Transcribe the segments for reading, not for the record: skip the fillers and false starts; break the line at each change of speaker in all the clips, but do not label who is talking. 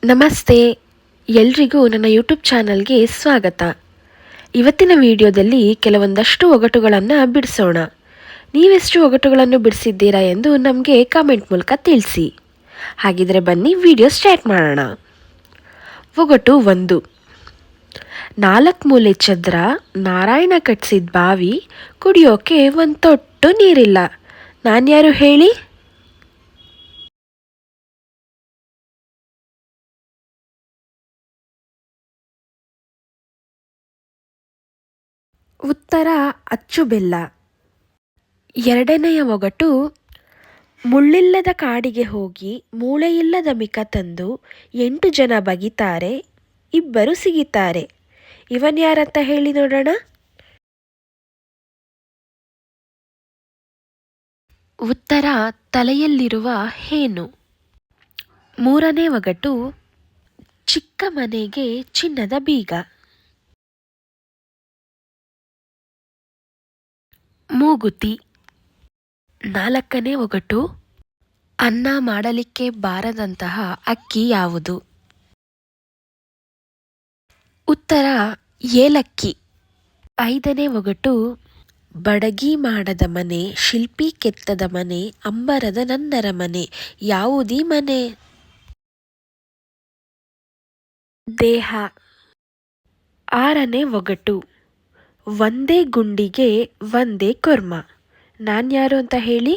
ನಮಸ್ತೆ, ಎಲ್ರಿಗೂ ನನ್ನ ಯೂಟ್ಯೂಬ್ ಚಾನಲ್ಗೆ ಸ್ವಾಗತ. ಇವತ್ತಿನ ವಿಡಿಯೋದಲ್ಲಿ ಕೆಲವೊಂದಷ್ಟು ಒಗಟುಗಳನ್ನು ಬಿಡಿಸೋಣ. ನೀವೆಷ್ಟು ಒಗಟುಗಳನ್ನು ಬಿಡಿಸಿದ್ದೀರಾ ಎಂದು ನಮಗೆ ಕಾಮೆಂಟ್ ಮೂಲಕ ತಿಳಿಸಿ. ಹಾಗಿದ್ರೆ ಬನ್ನಿ ವಿಡಿಯೋ ಸ್ಟಾರ್ಟ್ ಮಾಡೋಣ. ಒಗಟು 1. 4 ಮೂಲೆ ಛದ್ರ, ನಾರಾಯಣ ಕಟ್ಸಿದ ಬಾವಿ, ಕುಡಿಯೋಕೆ ಒಂದು ತೊಟ್ಟು ನೀರಿಲ್ಲ. ನಾನ್ಯಾರು ಹೇಳಿ? ಉತ್ತರ ಅಚ್ಚು ಬೆಲ್ಲ. ಎರಡನೆಯ ಒಗಟು, ಮುಳ್ಳಿಲ್ಲದ ಕಾಡಿಗೆ ಹೋಗಿ ಮೂಳೆಯಿಲ್ಲದ ಮಿಕ ತಂದು 8 ಜನ ಬಗಿತಾರೆ, 2 ಸಿಗಿತಾರೆ. ಇವನ್ಯಾರಂತ ಹೇಳಿ ನೋಡೋಣ. ಉತ್ತರ ತಲೆಯಲ್ಲಿರುವ ಹೇನು. ಮೂರನೇ ಒಗಟು, ಚಿಕ್ಕ ಮನೆಗೆ ಚಿನ್ನದ ಬೀಗ. ಮೂಗುತಿ. ನಾಲ್ಕನೇ ಒಗಟು, ಅನ್ನ ಮಾಡಲಿಕ್ಕೆ ಬಾರದಂತಹ ಅಕ್ಕಿ ಯಾವುದು? ಉತ್ತರ ಏಲಕ್ಕಿ. ಐದನೇ ಒಗಟು, ಬಡಗಿ ಮಾಡದ ಮನೆ, ಶಿಲ್ಪಿ ಕೆತ್ತದ ಮನೆ, ಅಂಬರದ ನಂದರ ಮನೆ, ಯಾವುದೀ ಮನೆ? ದೇಹ. ಆರನೇ ಒಗಟು, ಒಂದೇ ಗುಂಡಿಗೆ ಒಂದೇ ಕುರ್ಮ. ನಾನ್ಯಾರು ಅಂತ ಹೇಳಿ?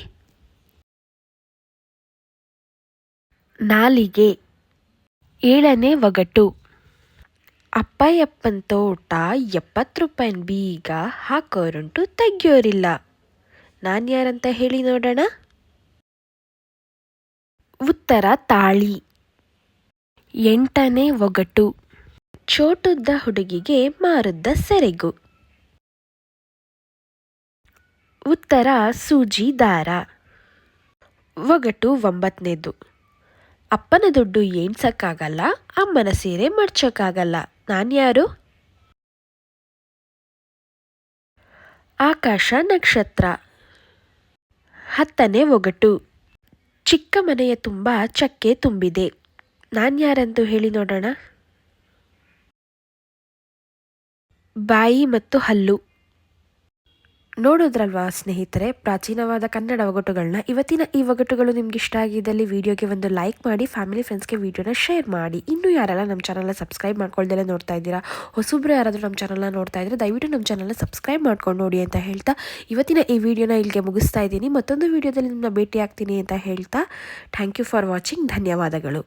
ನಾಲಿಗೆ. ಏಳನೇ ಒಗಟು, ಅಪ್ಪಯ್ಯಪ್ಪನ ತೋಟ, 70 ರೂಪಾಯಿನ ಬೀಗ, ಹಾಕೋರುಂಟು ತೆಗ್ಯೋರಿಲ್ಲ. ನಾನ್ಯಾರಂತ ಹೇಳಿ ನೋಡೋಣ. ಉತ್ತರ ತಾಳಿ. ಎಂಟನೇ ಒಗಟು, ಚೋಟುದ್ದ ಹುಡುಗಿಗೆ ಮಾರುದ್ದ ಸೆರೆಗು. ಉತ್ತರ ಸೂಜಿ ದಾರ. ಒಗಟು 9ನೇದು, ಅಪ್ಪನ ದುಡ್ಡು ಎಣ್ಸಕ್ಕಾಗಲ್ಲ, ಅಮ್ಮನ ಸೀರೆ ಮಡ್ಚೋಕ್ಕಾಗಲ್ಲ. ನಾನ್ಯಾರು? ಆಕಾಶ ನಕ್ಷತ್ರ. 10ನೇ ಒಗಟು, ಚಿಕ್ಕ ಮನೆಯ ತುಂಬ ಚಕ್ಕೆ ತುಂಬಿದೆ. ನಾನ್ಯಾರಂತೂ ಹೇಳಿ ನೋಡೋಣ. ಬಾಯಿ ಮತ್ತು ಹಲ್ಲು. ನೋಡೋದ್ರಲ್ವಾ ಸ್ನೇಹಿತರೆ, ಪ್ರಾಚೀನವಾದ ಕನ್ನಡ ಒಗಟುಗಳನ್ನ. ಇವತ್ತಿನ ಈ ಒಗಟುಗಳು ನಿಮ್ಗೆ ಇಷ್ಟ ಆಗಿದ್ದಲ್ಲಿ ವಿಡಿಯೋಗೆ ಒಂದು ಲೈಕ್ ಮಾಡಿ, ಫ್ಯಾಮಿಲಿ ಫ್ರೆಂಡ್ಸ್ಗೆ ವಿಡಿಯೋನ ಶೇರ್ ಮಾಡಿ. ಇನ್ನೂ ಯಾರೆಲ್ಲ ನಮ್ಮ ಚಾನಲ್ನ ಸಬ್ಸ್ಕ್ರೈಬ್ ಮಾಡ್ಕೊಳ್ದೆಲ್ಲ ನೋಡ್ತಾ ಇದ್ದೀರಾ, ಹೊಸಬ್ರು ಯಾರಾದರೂ ನಮ್ಮ ಚಾನಲ್ನ ನೋಡ್ತಾ ಇದ್ದರೆ ದಯವಿಟ್ಟು ನಮ್ಮ ಚಾನಲ್ನ ಸಬ್ಸ್ಕ್ರೈಬ್ ಮಾಡ್ಕೊಂಡು ನೋಡಿ ಅಂತ ಹೇಳ್ತಾ ಇವತ್ತಿನ ಈ ವಿಡಿಯೋನ ಇಲ್ಲಿಗೆ ಮುಗಿಸ್ತಾ ಇದ್ದೀನಿ. ಮತ್ತೊಂದು ವಿಡಿಯೋದಲ್ಲಿ ನಿಮ್ಮನ್ನ ಭೇಟಿ ಆಗ್ತೀನಿ ಅಂತ ಹೇಳ್ತಾ ಥ್ಯಾಂಕ್ ಯು ಫಾರ್ ವಾಚಿಂಗ್. ಧನ್ಯವಾದಗಳು.